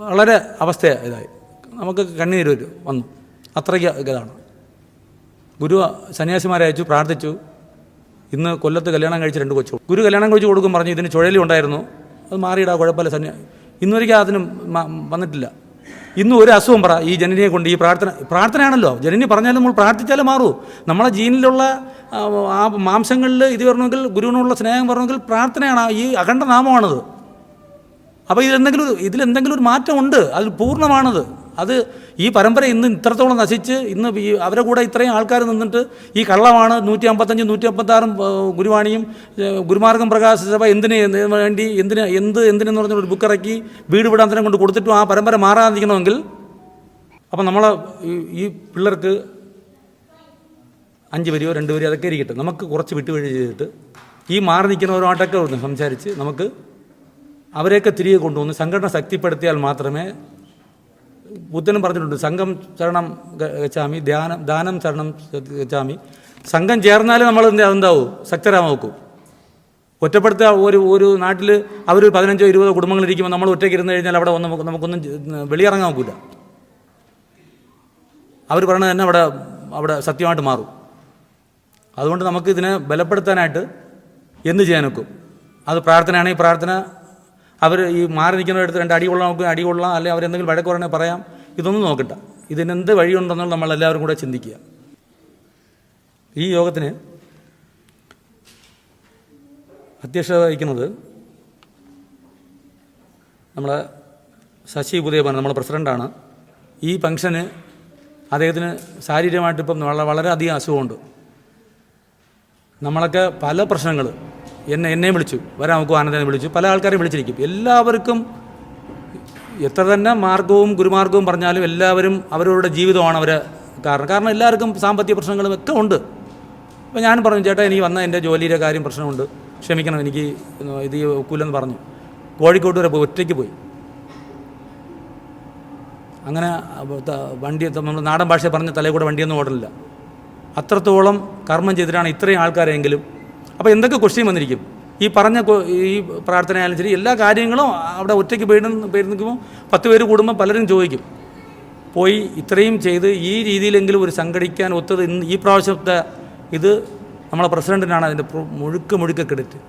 വളരെ അവസ്ഥ ഇതായി. നമുക്ക് കണ്ണീര് വന്നു. അത്രയ്ക്ക് ഇതാണ്. ഗുരു സന്യാസിമാരെ അയച്ചു, പ്രാർത്ഥിച്ചു. ഇന്ന് കൊല്ലത്ത് കല്യാണം കഴിച്ച് 2 കൊച്ചു. ഗുരു കല്യാണം കഴിച്ച് കൊടുക്കും പറഞ്ഞു ഇതിന് ചുഴലി ഉണ്ടായിരുന്നു, അത് മാറിയിടാ, കുഴപ്പമില്ല. ഇന്നുവരെയ്ക്കും അതിനും വന്നിട്ടില്ല. ഇന്നും ഒരു അസുഖം പറ ഈ ജനനിയെ കൊണ്ട്. ഈ പ്രാർത്ഥനയാണല്ലോ. ജനനി പറഞ്ഞാലും നമ്മൾ പ്രാർത്ഥിച്ചാലും മാറൂ. നമ്മളെ ജീനിലുള്ള ആ മാംസങ്ങളിൽ ഇത് വരണമെങ്കിൽ, ഗുരുവിനുള്ള സ്നേഹം വരണമെങ്കിൽ പ്രാർത്ഥനയാണ്. ഈ അഖണ്ഡ നാമമാണത്. അപ്പോൾ ഇതിലെന്തെങ്കിലും ഒരു മാറ്റമുണ്ട്. അത് പൂർണ്ണമാണത്. അത് ഈ പരമ്പര ഇന്ന് ഇത്രത്തോളം നശിച്ച് ഇന്ന് അവരെ കൂടെ ഇത്രയും ആൾക്കാർ നിന്നിട്ട് ഈ കള്ളമാണ് 155 156 ഗുരുവാണിയും ഗുരുമാർഗം പ്രകാശ സഭ എന്തിനെന്ന് പറഞ്ഞൊരു ബുക്ക് ഇറക്കി വീട് വിടാന്തരം കൊണ്ട് കൊടുത്തിട്ടും ആ പരമ്പര മാറാതിരിക്കണമെങ്കിൽ അപ്പം നമ്മളെ ഈ പിള്ളേർക്ക് 5 വരിയോ 2 വരിയോ അതൊക്കെ ഇരിക്കട്ടെ. നമുക്ക് കുറച്ച് വിട്ടുവീഴ്ച ചെയ്തിട്ട് ഈ മാറി നിൽക്കുന്നവരുമായിട്ടൊക്കെ ഒന്ന് സംസാരിച്ച് നമുക്ക് അവരെയൊക്കെ തിരികെ കൊണ്ടുവന്ന് സംഘടന ശക്തിപ്പെടുത്തിയാൽ മാത്രമേ. ബുദ്ധനും പറഞ്ഞിട്ടുണ്ട് സംഘം ശരണം ഗച്ഛാമി, ദാനം ശരണം ഗച്ഛാമി. സംഘം ചേർന്നാലേ നമ്മൾ എന്താവും ശക്തരാൻ നോക്കും. ഒറ്റപ്പെടുത്തുക. ഒരു നാട്ടിൽ അവർ 15 20 കുടുംബങ്ങളിരിക്കുമ്പോൾ നമ്മൾ ഒറ്റയ്ക്ക് ഇരുന്ന് കഴിഞ്ഞാൽ അവിടെ നമുക്കൊന്നും വെളിയിറങ്ങാൻ നോക്കില്ല. അവർ പറയണത് തന്നെ അവിടെ സത്യമായിട്ട് മാറും. അതുകൊണ്ട് നമുക്ക് ഇതിനെ ബലപ്പെടുത്താനായിട്ട് എന്ത് ചെയ്യാൻ നോക്കും. അത് പ്രാർത്ഥനയാണെങ്കിൽ പ്രാർത്ഥന. അവർ ഈ മാറി നിൽക്കുന്നവരടുത്ത് 2 അടി കൊള്ളാൻ നോക്കുക, അടി കൊള്ളാം. അല്ലെങ്കിൽ അവരെന്തെങ്കിലും വഴക്ക് പറഞ്ഞാൽ പറയാം. ഇതൊന്നും നോക്കട്ടെ. ഇതിനെന്ത് വഴിയുണ്ടെന്നുള്ള നമ്മളെല്ലാവരും കൂടെ ചിന്തിക്കുക. ഈ യോഗത്തിന് അധ്യക്ഷത വഹിക്കുന്നത് നമ്മളെ ശശി ഉദയഭാനൻ, നമ്മളെ പ്രസിഡൻ്റാണ്. ഈ ഫംഗ്ഷന് അദ്ദേഹത്തിന് ശാരീരികമായിട്ട് ഇപ്പം വളരെയധികം അസുഖമുണ്ട്. നമ്മളൊക്കെ പല പ്രശ്നങ്ങൾ എന്നെയും വിളിച്ചു, വരാൻ നോക്കും, ആനന്ദനെ വിളിച്ചു, പല ആൾക്കാരെയും വിളിച്ചിരിക്കും. എല്ലാവർക്കും എത്ര തന്നെ മാർഗവും ഗുരുമാർഗവും പറഞ്ഞാലും എല്ലാവരും അവരവരുടെ ജീവിതമാണ് അവരെ കാരണം എല്ലാവർക്കും സാമ്പത്തിക പ്രശ്നങ്ങളും ഒക്കെ ഉണ്ട്. അപ്പോൾ ഞാൻ പറഞ്ഞു ചേട്ടാ എനിക്ക് വന്ന എൻ്റെ ജോലിയുടെ കാര്യം പ്രശ്നമുണ്ട്, ക്ഷമിക്കണം, എനിക്ക് ഇത് ഒക്കൂലെന്ന് പറഞ്ഞു. കോഴിക്കോട് വരെ പോയി, ഒറ്റയ്ക്ക് പോയി. അങ്ങനെ വണ്ടി നമ്മൾ നാടൻ ഭാഷ പറഞ്ഞ തലയിൽ കൂടെ വണ്ടിയൊന്നും ഓടലില്ല. അത്രത്തോളം കർമ്മം ചെയ്തിട്ടാണ് ഇത്രയും ആൾക്കാരെങ്കിലും. അപ്പോൾ എന്തൊക്കെ ക്വസ്റ്റ്യൻ വന്നിരിക്കും. ഈ പറഞ്ഞ ഈ പ്രാർത്ഥനയായാലും ശരി, എല്ലാ കാര്യങ്ങളും അവിടെ ഒറ്റയ്ക്ക് പോയി നിൽക്കുമ്പോൾ 10 പേര് കൂടുമ്പോൾ പലരും ചോദിക്കും. പോയി ഇത്രയും ചെയ്ത് ഈ രീതിയിലെങ്കിലും ഒരു സംഘടിക്കാൻ ഒത്തത് ഇന്ന് ഈ പ്രാവശ്യത്തെ ഇത് നമ്മളെ പ്രസിഡൻറ്റിനാണ് അതിൻ്റെ മുഴുക്ക ക്രെഡിറ്റ്.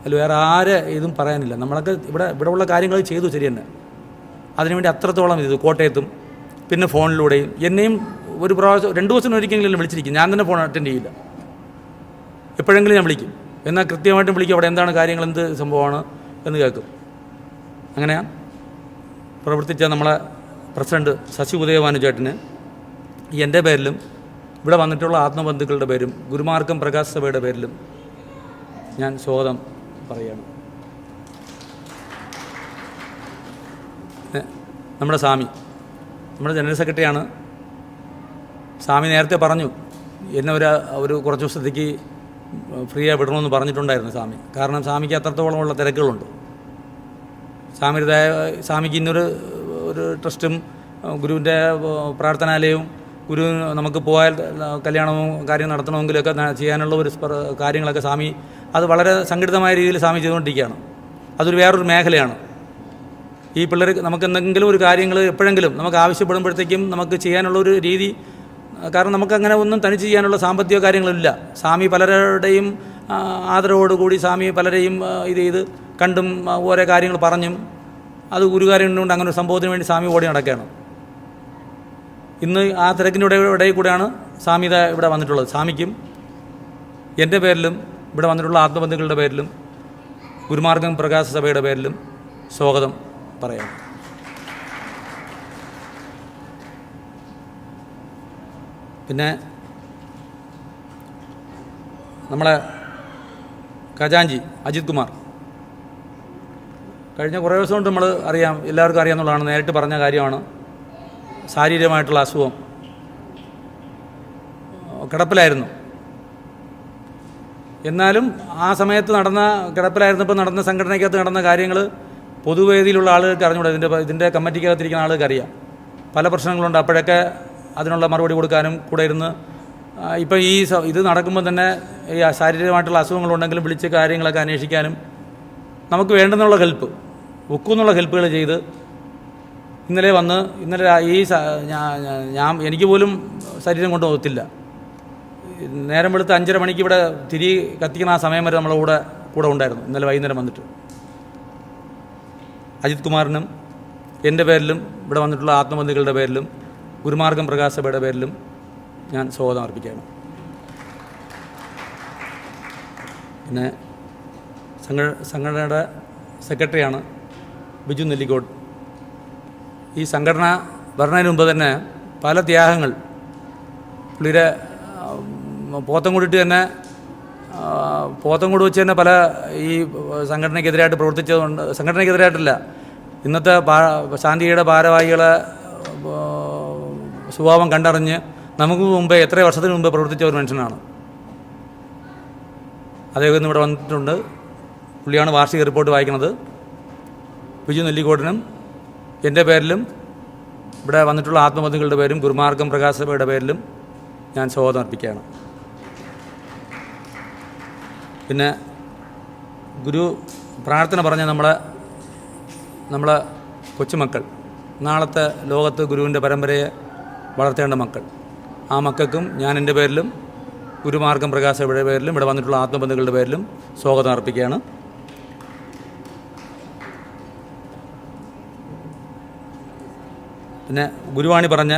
അതിൽ വേറെ ആരെ ഇതും പറയാനില്ല. നമ്മളൊക്കെ ഇവിടെ ഉള്ള കാര്യങ്ങൾ ചെയ്തു ശരി തന്നെ. അതിനുവേണ്ടി അത്രത്തോളം ഇത് കോട്ടയത്തും പിന്നെ ഫോണിലൂടെയും എന്നെയും ഒരു പ്രാവശ്യം 2 ദിവസം ഒരിക്കലെങ്കിലും വിളിച്ചിരിക്കും. ഞാൻ തന്നെ ഫോൺ അറ്റൻഡ് ചെയ്യില്ല. എപ്പോഴെങ്കിലും ഞാൻ വിളിക്കും. എന്നാൽ കൃത്യമായിട്ടും വിളിക്കും, അവിടെ എന്താണ് കാര്യങ്ങൾ, എന്ത് സംഭവമാണ് എന്ന് കേൾക്കും. അങ്ങനെ പ്രവർത്തിച്ച നമ്മളെ പ്രസിഡൻറ്റ് ശശി ഉദയഭാനു ചേട്ടന് എൻ്റെ പേരിലും ഇവിടെ വന്നിട്ടുള്ള ആത്മബന്ധുക്കളുടെ പേരും ഗുരുമാർഗം പ്രകാശ് സഭയുടെ പേരിലും ഞാൻ സ്വാഗതം പറയുകയാണ്. നമ്മുടെ സ്വാമി, നമ്മുടെ ജനറൽ സെക്രട്ടറിയാണ്. സ്വാമി നേരത്തെ പറഞ്ഞു എന്നെ ഒരു കുറച്ച് ദിവസത്തേക്ക് ഫ്രീ ആയി വിടണമെന്ന് പറഞ്ഞിട്ടുണ്ടായിരുന്നു സ്വാമി. കാരണം സ്വാമിക്ക് അത്രത്തോളമുള്ള തിരക്കുകളുണ്ട്. സ്വാമിക്ക് ഇന്നൊരു ട്രസ്റ്റും ഗുരുവിൻ്റെ പ്രാർത്ഥനാലയവും ഗുരു നമുക്ക് പോയാൽ കല്യാണവും കാര്യം നടത്തണമെങ്കിലൊക്കെ ചെയ്യാനുള്ള ഒരു കാര്യങ്ങളൊക്കെ സ്വാമി അത് വളരെ സംഘടിതമായ രീതിയിൽ സ്വാമി ചെയ്തുകൊണ്ടിരിക്കുകയാണ്. അതൊരു വേറൊരു മേഖലയാണ്. ഈ പിള്ളേർ നമുക്ക് എന്തെങ്കിലും ഒരു കാര്യങ്ങൾ എപ്പോഴെങ്കിലും നമുക്ക് ആവശ്യപ്പെടുമ്പോഴത്തേക്കും നമുക്ക് ചെയ്യാനുള്ള ഒരു രീതി, കാരണം നമുക്കങ്ങനെ ഒന്നും തനിച്ച് ചെയ്യാനുള്ള സാമ്പത്തിക കാര്യങ്ങളില്ല. സ്വാമി പലരുടെയും ആദരവോടുകൂടി സ്വാമി പലരെയും ഇത് ചെയ്ത് കണ്ടും ഓരോ കാര്യങ്ങൾ പറഞ്ഞും അത് ഗുരുകാര്യം കൊണ്ട് അങ്ങനെ ഒരു സംഭവത്തിന് വേണ്ടി സ്വാമി ഓടി നടക്കുകയാണ്. ഇന്ന് ആ തിരക്കിൻ്റെ ഇടയിൽ കൂടെയാണ് സ്വാമി ഇവിടെ വന്നിട്ടുള്ളത്. സ്വാമിക്കും എൻ്റെ പേരിലും ഇവിടെ വന്നിട്ടുള്ള ആത്മബന്ധുക്കളുടെ പേരിലും ഗുരുമാർഗം പ്രകാശ സഭയുടെ പേരിലും സ്വാഗതം പറയാം. പിന്നെ നമ്മളെ ഖജാൻജി അജിത് കുമാർ കഴിഞ്ഞ കുറേ ദിവസം കൊണ്ട് നമ്മൾ അറിയാം, എല്ലാവർക്കും അറിയാമെന്നുള്ളതാണ്, നേരിട്ട് പറഞ്ഞ കാര്യമാണ്. ശാരീരികമായിട്ടുള്ള അസുഖം, കിടപ്പിലായിരുന്നു. എന്നാലും ആ സമയത്ത് കിടപ്പിലായിരുന്നപ്പോൾ നടന്ന സംഘടനയ്ക്കകത്ത് നടന്ന കാര്യങ്ങൾ പൊതുവേദിയിലുള്ള ആളുകൾക്ക് അറിഞ്ഞൂടെ, ഇതിൻ്റെ കമ്മിറ്റിക്കകത്തിരിക്കുന്ന ആളുകൾക്ക് അറിയാം. പല പ്രശ്നങ്ങളുണ്ട്. അപ്പോഴൊക്കെ അതിനുള്ള മറുപടി കൊടുക്കാനും കൂടെ ഇരുന്ന് ഇപ്പം ഇത് നടക്കുമ്പോൾ തന്നെ ഈ ശാരീരികമായിട്ടുള്ള അസുഖങ്ങളുണ്ടെങ്കിലും വിളിച്ച് കാര്യങ്ങളൊക്കെ അന്വേഷിക്കാനും നമുക്ക് വേണ്ടുന്നുള്ള ഹെൽപ്പ്, ഒക്കുന്നുള്ള ഹെൽപ്പുകൾ ചെയ്ത് ഇന്നലെ എനിക്ക് പോലും ശരീരം കൊണ്ട് ഒത്തില്ല. നേരം വെളുത്ത് 5:30 മണിക്ക് ഇവിടെ തിരി കത്തിക്കുന്ന ആ സമയം വരെ നമ്മളെ കൂടെ ഉണ്ടായിരുന്നു. ഇന്നലെ വൈകുന്നേരം വന്നിട്ട് അജിത് കുമാറിനും എൻ്റെ പേരിലും ഇവിടെ വന്നിട്ടുള്ള ആത്മബന്ധുക്കളുടെ പേരിലും ഗുരുമാർഗം പ്രകാശ സഭയുടെ പേരിലും ഞാൻ സ്വാഗതം അർപ്പിക്കുകയാണ്. പിന്നെ സംഘടനയുടെ സെക്രട്ടറിയാണ് ബിജു നെല്ലിക്കോട്. ഈ സംഘടന വരുന്നതിന് മുമ്പ് തന്നെ പല ത്യാഗങ്ങൾ പുള്ളിയുടെ പോത്തൻകുടിയിട്ട് തന്നെ പോത്തൻകുടി വെച്ച് തന്നെ പല ഈ സംഘടനയ്ക്കെതിരായിട്ട് പ്രവർത്തിച്ചതുകൊണ്ട്, സംഘടനയ്ക്കെതിരായിട്ടില്ല, ഇന്നത്തെ ശാന്തിയുടെ ഭാരവാഹികളെ സ്വഭാവം കണ്ടറിഞ്ഞ് നമുക്ക് മുമ്പേ എത്ര വർഷത്തിന് മുമ്പ് പ്രവർത്തിച്ച ഒരു മനുഷ്യനാണ്. അദ്ദേഹം ഇന്ന് ഇവിടെ വന്നിട്ടുണ്ട്. പുള്ളിയാണ് വാർഷിക റിപ്പോർട്ട് വായിക്കുന്നത്. ബിജു നെല്ലിക്കോടിനും എൻ്റെ പേരിലും ഇവിടെ വന്നിട്ടുള്ള ആത്മബന്ധുക്കളുടെ പേരും ഗുരുമാർഗം പ്രകാശ സഭയുടെ പേരിലും ഞാൻ സ്വാഗതം അർപ്പിക്കുകയാണ്. പിന്നെ ഗുരു പ്രാർത്ഥന പറഞ്ഞ നമ്മളെ കൊച്ചുമക്കൾ, നാളത്തെ ലോകത്ത് ഗുരുവിൻ്റെ പരമ്പരയെ വളർത്തേണ്ട മക്കൾ, ആ മക്കൾക്കും ഞാൻ എൻ്റെ പേരിലും ഗുരുമാർഗം പ്രകാശ സഭയുടെ പേരിലും ഇവിടെ വന്നിട്ടുള്ള ആത്മബന്ധുക്കളുടെ പേരിലും സ്വാഗതം അർപ്പിക്കുകയാണ്. പിന്നെ ഗുരുവാണി പറഞ്ഞ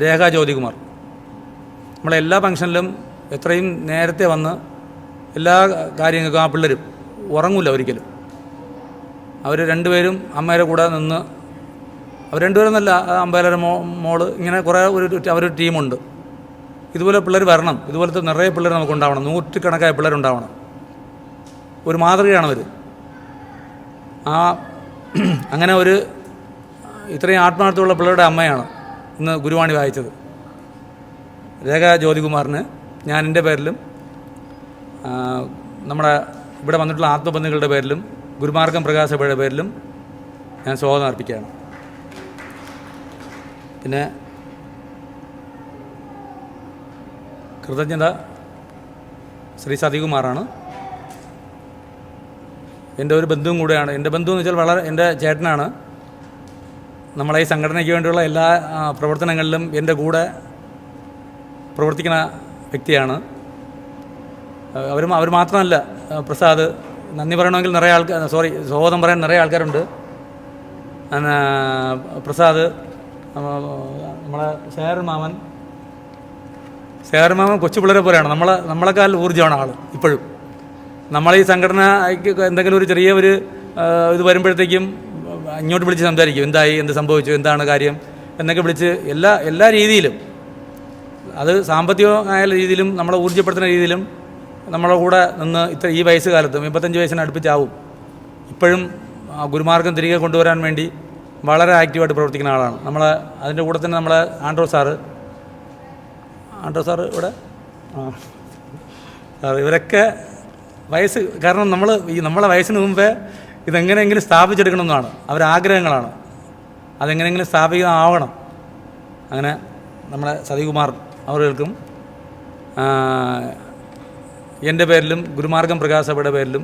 രേഖാ ജ്യോതികുമാർ, നമ്മളെല്ലാ ഫംഗ്ഷനിലും എത്രയും നേരത്തെ വന്ന് എല്ലാ കാര്യങ്ങൾക്കും ആ പിള്ളേരും ഉറങ്ങില്ല ഒരിക്കലും. അവർ രണ്ടുപേരും അമ്മയുടെ കൂടെ നിന്ന്, അവർ രണ്ടുപേരെന്നല്ല, അമ്പലര മോള്, ഇങ്ങനെ കുറേ അവരൊരു ടീമുണ്ട്. ഇതുപോലെ പിള്ളേർ വരണം. ഇതുപോലത്തെ നിറയെ പിള്ളേർ നമുക്കുണ്ടാവണം. നൂற்றுകണക്കായ പിള്ളേരുണ്ടാവണം. ഒരു മാതൃകയാണ് അവർ. അങ്ങനെ ഇത്രയും ആത്മാർത്ഥമുള്ള പിള്ളേരുടെ അമ്മയാണ് ഇന്ന് ഗുരുവാണി വായിച്ചത്. രേഖാ ജ്യോതികുമാറിന് ഞാൻ എൻ്റെ പേരിലും നമ്മുടെ ഇവിടെ വന്നിട്ടുള്ള ആത്മബന്ധുക്കളുടെ പേരിലും ഗുരുമാർഗം പ്രകാശ സഭയുടെ പേരിലും ഞാൻ സ്വാഗതം അർപ്പിക്കുകയാണ്. പിന്നെ കൃതജ്ഞത ശ്രീ സതികുമാറാണ്. എൻ്റെ ഒരു ബന്ധുവും കൂടെയാണ്. എൻ്റെ ബന്ധു എന്ന് വെച്ചാൽ എൻ്റെ ചേട്ടനാണ്. നമ്മളെ ഈ സംഘടനയ്ക്ക് വേണ്ടിയുള്ള എല്ലാ പ്രവർത്തനങ്ങളിലും എൻ്റെ കൂടെ പ്രവർത്തിക്കുന്ന വ്യക്തിയാണ്. അവർ മാത്രമല്ല, പ്രസാദ്, നന്ദി പറയണമെങ്കിൽ നിറയെ സ്വാഗതം പറയാൻ നിറയെ ആൾക്കാരുണ്ട്. പ്രസാദ്, നമ്മളെ ശേരൻ മാമൻ, സേവരമാമൻ കൊച്ചു പിള്ളേരെ പോലെയാണ്. നമ്മളെക്കാൾ ഊർജ്ജമാണ് ആൾ ഇപ്പോഴും. നമ്മളീ സംഘടനയ്ക്ക് എന്തെങ്കിലും ഒരു ചെറിയ ഒരു ഇത് വരുമ്പോഴത്തേക്കും ഇങ്ങോട്ട് വിളിച്ച് സംസാരിക്കും, എന്തായി, എന്ത് സംഭവിച്ചു, എന്താണ് കാര്യം എന്നൊക്കെ വിളിച്ച് എല്ലാ രീതിയിലും, അത് സാമ്പത്തികമായ രീതിയിലും നമ്മളെ ഊർജ്ജപ്പെടുത്തുന്ന രീതിയിലും നമ്മളെ കൂടെ നിന്ന് ഈ വയസ്സ് കാലത്തും 55 വയസ്സിന് അടുപ്പിച്ചാവും ഇപ്പോഴും ഗുരുമാർഗം തിരികെ കൊണ്ടുവരാൻ വേണ്ടി വളരെ ആക്റ്റീവായിട്ട് പ്രവർത്തിക്കുന്ന ആളാണ്. അതിൻ്റെ കൂടെ തന്നെ നമ്മളെ ആൻഡ്രോ സാറ് ഇവിടെ ഇവരൊക്കെ വയസ്സ് കാരണം നമ്മളെ വയസ്സിന് മുമ്പേ ഇതെങ്ങനെയെങ്കിലും സ്ഥാപിച്ചെടുക്കണമെന്നാണ് അവരാഗ്രഹങ്ങളാണ്. അതെങ്ങനെയെങ്കിലും സ്ഥാപിതമാവണം. അങ്ങനെ നമ്മളെ സതികുമാർ അവർക്കും എൻ്റെ പേരിലും ഗുരുമാർഗം പ്രകാശസഭയുടെ പേരിലും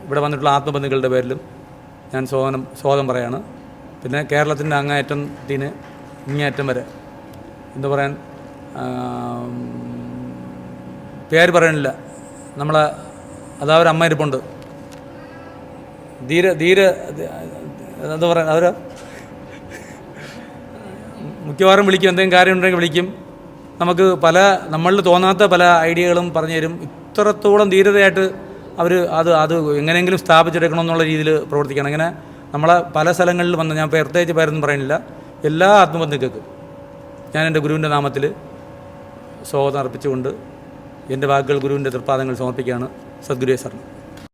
ഇവിടെ വന്നിട്ടുള്ള ആത്മബന്ധുക്കളുടെ പേരിലും ഞാൻ സ്വാഗതം പറയാണ്. പിന്നെ കേരളത്തിൻ്റെ അങ്ങേയറ്റത്തിന് ഇങ്ങേയറ്റം വരെ എന്താ പറയാൻ പേര് പറയണില്ല, നമ്മളെ അതാ ഒരു അമ്മ ഇരിപ്പുണ്ട്, ധീര എന്താ പറയുക, അവർ മിക്കവാറും വിളിക്കും, എന്തെങ്കിലും കാര്യം ഉണ്ടെങ്കിൽ വിളിക്കും. നമുക്ക് നമ്മളിൽ തോന്നാത്ത പല ഐഡിയകളും പറഞ്ഞു തരും. ഇത്രത്തോളം ധീരതയായിട്ട് അവർ അത് എങ്ങനെയെങ്കിലും സ്ഥാപിച്ചെടുക്കണമെന്നുള്ള രീതിയിൽ പ്രവർത്തിക്കണം. അങ്ങനെ നമ്മളെ പല സ്ഥലങ്ങളിൽ വന്ന്, ഞാൻ പ്രത്യേകിച്ച് പേരൊന്നും പറയുന്നില്ല, എല്ലാ ആത്മബന്ധുക്കൾക്കും ഞാൻ എൻ്റെ ഗുരുവിൻ്റെ നാമത്തിൽ സ്വാഗതം അർപ്പിച്ചുകൊണ്ട് എൻ്റെ വാക്കുകൾ ഗുരുവിൻ്റെ തൃപ്പാദങ്ങൾ സമർപ്പിക്കുകയാണ്. സദ്ഗുരുവേ ശരണം.